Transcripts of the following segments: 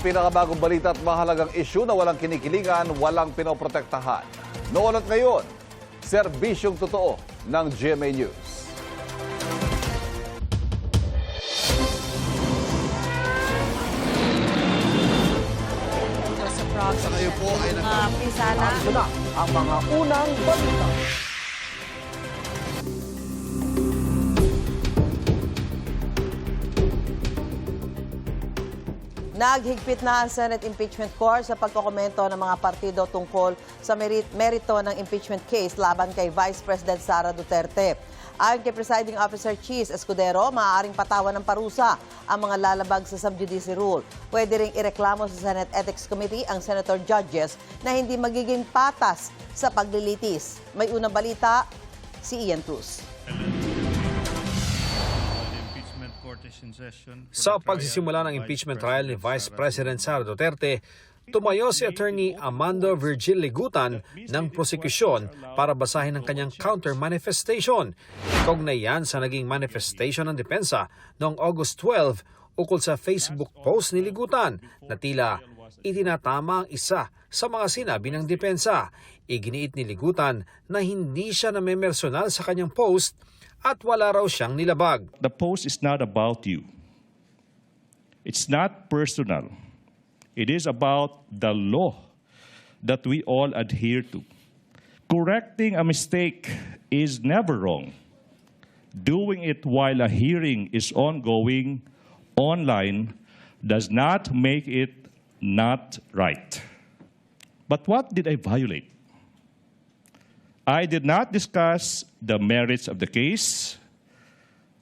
pinakabagong balita at mahalagang isyu na walang kinikilingan, walang pinoprotektahan. Noon at ngayon, serbisyong totoo ng GMA News. Sa kayo po ay Pisana. na ang mga unang balita. Naghigpit na ang Senate Impeachment Court sa pagkokomento ng mga partido tungkol sa merito ng impeachment case laban kay Vice President Sara Duterte. Ayon kay Presiding Officer Cheese Escudero, maaaring patawan ng parusa ang mga lalabag sa sub-judice rule. Pwede ring ireklamo sa Senate Ethics Committee ang senator judges na hindi magiging patas sa paglilitis. May unang balita, si Ian Cruz. Sa pagsisimula ng impeachment trial ni Vice President Sara Duterte, tumayo si Attorney Amando Virgil Ligutan ng prosekusyon para basahin ang kanyang counter-manifestation. Kaugnay yan sa naging manifestation ng depensa noong August 12 ukol sa Facebook post ni Ligutan na tila itinatama ang isa sa mga sinabi ng depensa. Iginiit ni Ligutan na hindi siya namemersonal sa kanyang post at wala raw siyang nilabag. The post is not about you. It's not personal. It is about the law that we all adhere to. Correcting a mistake is never wrong. Doing it while a hearing is ongoing online does not make it not right. But what did I violate? I did not discuss the merits of the case.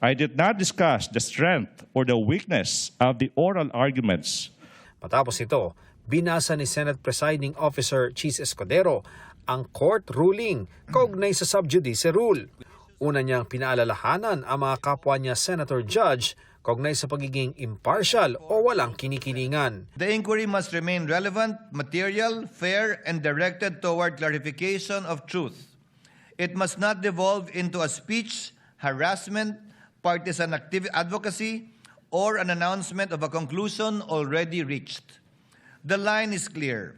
I did not discuss the strength or the weakness of the oral arguments. Matapos ito, binasa ni Senate Presiding Officer Cheese Escudero ang court ruling kaugnay sa sub-judice rule. Una niyang pinaalalahanan ang mga kapwa niya Senator Judge kaugnay sa pagiging impartial o walang kinikilingan. The inquiry must remain relevant, material, fair, and directed toward clarification of truth. It must not devolve into a speech, harassment, partisan advocacy, or an announcement of a conclusion already reached. The line is clear.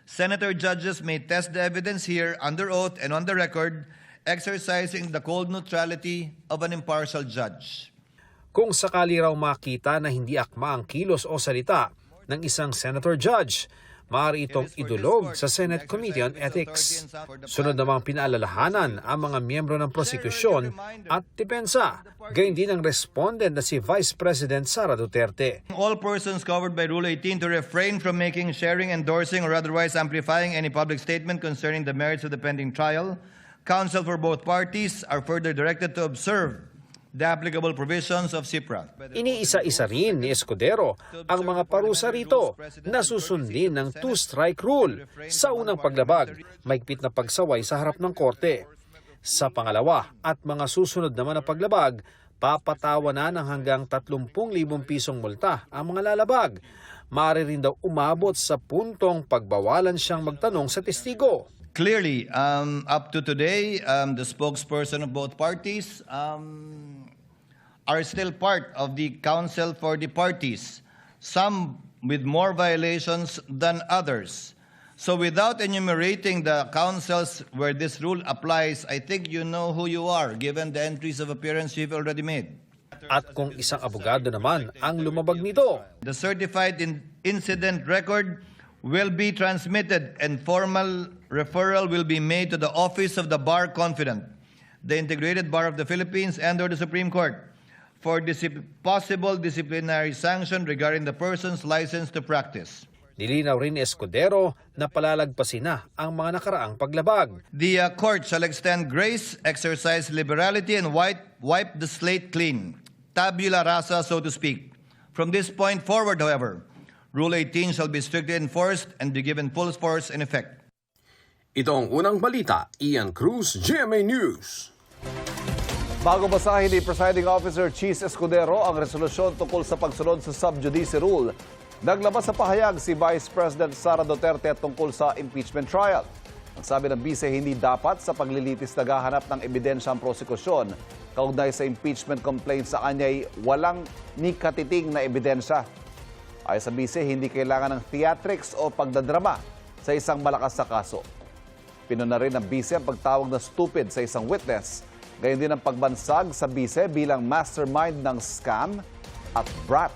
Senator judges may test the evidence here under oath and on the record, exercising the cold neutrality of an impartial judge. Kung sakali raw makita na hindi akma ang kilos o salita ng isang senator judge, maaari itong idulog sa Senate Committee on Ethics. Sunod namang pinaalalahanan ang mga miyembro ng prosekusyon at depensa, gayon din ang respondent na si Vice President Sara Duterte. All persons covered by Rule 18 to refrain from making, sharing, endorsing, or otherwise amplifying any public statement concerning the merits of the pending trial. Counsel for both parties are further directed to observe the applicable provisions of CIPRA. Iniisa-isa rin ni Escudero ang mga parusa rito na susundin ng two-strike rule. Sa unang paglabag, mahigpit na pagsaway sa harap ng korte. Sa pangalawa at mga susunod naman na paglabag, papatawanan ng hanggang 30,000 pisong multa ang mga lalabag. Maaari rin daw umabot sa puntong pagbawalan siyang magtanong sa testigo. Clearly, up to today, the spokesperson of both parties are still part of the counsel for the parties, some with more violations than others. So without enumerating the counsels where this rule applies, I think you know who you are, given the entries of appearance you've already made. At kung isang abogado naman ang lumabag nito, The certified incident record will be transmitted and formal referral will be made to the Office of the Bar Confidant, the Integrated Bar of the Philippines, and or the Supreme Court for possible disciplinary sanction regarding the person's license to practice. nilinaw rin ni Escudero na palalagpasin na ang mga nakaraang paglabag. The court shall extend grace, exercise liberality, and wipe the slate clean, tabula rasa, so to speak. From this point forward, however, Rule 18 shall be strictly enforced and be given full force and effect. Ito ang unang balita, Ian Cruz, GMA News. Bago basahin ni Presiding Officer Cheese Escudero ang resolusyon tungkol sa pagsunod sa sub-judice rule, naglabas sa pahayag si Vice President Sara Duterte tungkol sa impeachment trial. Ang sabi ng bise, hindi dapat sa paglilitis naghahanap ng ebidensya ang prosekusyon. Kaugnay sa impeachment complaint sa kanya'y walang nikatiting na ebidensya. Ayon sa bise, hindi kailangan ng theatrics o pagdadrama sa isang malakas na kaso. Pinuna rin ng bise ang pagtawag na stupid sa isang witness. Gayon din ang pagbansag sa bise bilang mastermind ng scam at brat.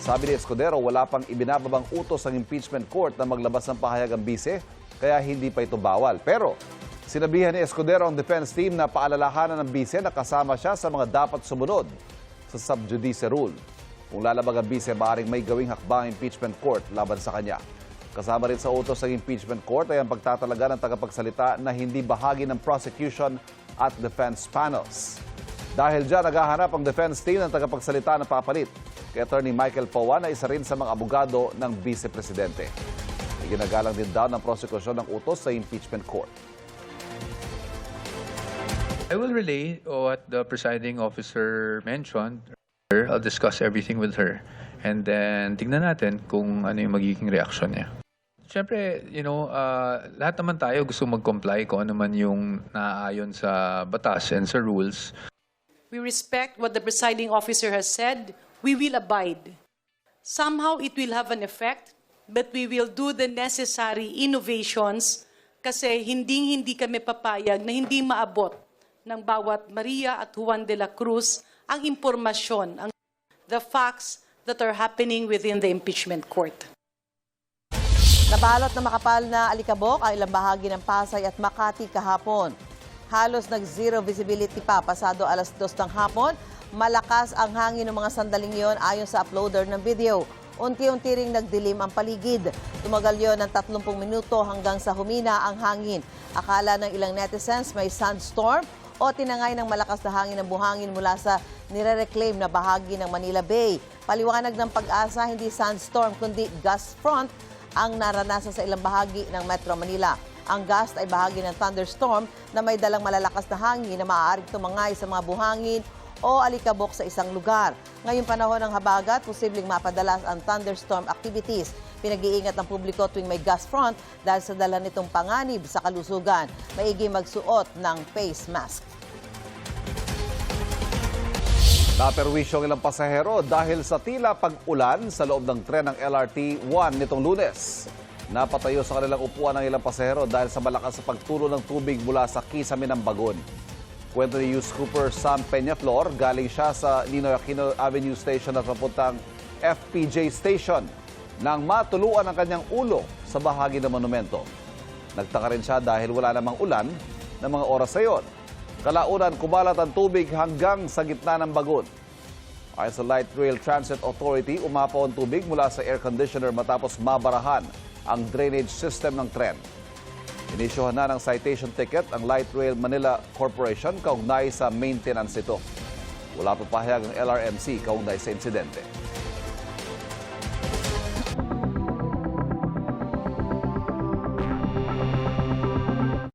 Sabi ni Escudero, wala pang ibinababang utos ng impeachment court na maglabas ng pahayag ang bise, kaya hindi pa ito bawal. Pero sinabihan ni Escudero ang defense team na paalalahanan ng bise na kasama siya sa mga dapat sumunod sa sub judice rule. Kung lalabag ang bise, maaaring may gawing hakbang impeachment court laban sa kanya. Kasama rin sa utos ng impeachment court ay ang pagtatalaga ng tagapagsalita na hindi bahagi ng prosecution at defense panels. Dahil dyan, naghahanap ang defense team ng tagapagsalita na papalit kay Attorney Michael Powa na isa rin sa mga abogado ng vice-presidente. Ginagalang din daw ng prosecution ng utos sa impeachment court. I will relay what the presiding officer mentioned. I'll discuss everything with her. And then, tignan natin kung ano yung magiging reaction niya. Siyempre, lahat naman tayo gusto mag-comply kung ano man yung naaayon sa batas and sa rules. We respect what the presiding officer has said. We will abide. Somehow it will have an effect, but we will do the necessary innovations kasi hindi kami papayag na hindi maabot ng bawat Maria at Juan de la Cruz ang impormasyon, the facts that are happening within the impeachment court. Nabalot na makapal na alikabok ang ilang bahagi ng Pasay at Makati kahapon. Halos nag-zero visibility pa pasado alas 2 ng hapon. Malakas ang hangin ng mga sandaling yon ayon sa uploader ng video. Unti-unti ring nagdilim ang paligid. Tumagal yon ng 30 minuto hanggang sa humina ang hangin. Akala ng ilang netizens may sandstorm o tinangay ng malakas na hangin ng buhangin mula sa nire-reclaim na bahagi ng Manila Bay. Paliwanag ng Pag-asa, hindi sandstorm kundi gust front ang naranasan sa ilang bahagi ng Metro Manila. Ang gust ay bahagi ng thunderstorm na may dalang malalakas na hangin na maaaring tumangay sa mga buhangin o alikabok sa isang lugar. Ngayong panahon ng habagat, posibleng mapadalas ang thunderstorm activities. Pinag-iingat ng publiko tuwing may gust front dahil sa dala nitong panganib sa kalusugan. Maigi magsuot ng face mask. Naperwisyo ang ilang pasahero dahil sa tila pag-ulan sa loob ng tren ng LRT 1 nitong Lunes. Napatayo sa kanilang upuan ng ilang pasahero dahil sa malakas sa pagtulo ng tubig mula sa kisame ng Bagon. Kwento ni News Cooper Sam Peñaflor, galing siya sa Ninoy Aquino Avenue Station at papuntang FPJ Station nang matuluan ang kanyang ulo sa bahagi ng monumento. Nagtaka rin siya dahil wala namang ulan ng mga oras na yon. Kalaunan, kumalat ang tubig hanggang sa gitna ng Bagon. Ayon sa Light Rail Transit Authority, umapaw ang tubig mula sa air conditioner matapos mabarahan ang drainage system ng tren. Inisyuhan na ng citation ticket ang Light Rail Manila Corporation kaugnay sa maintenance ito. Wala pa pahayag ang LRMC kaugnay sa insidente.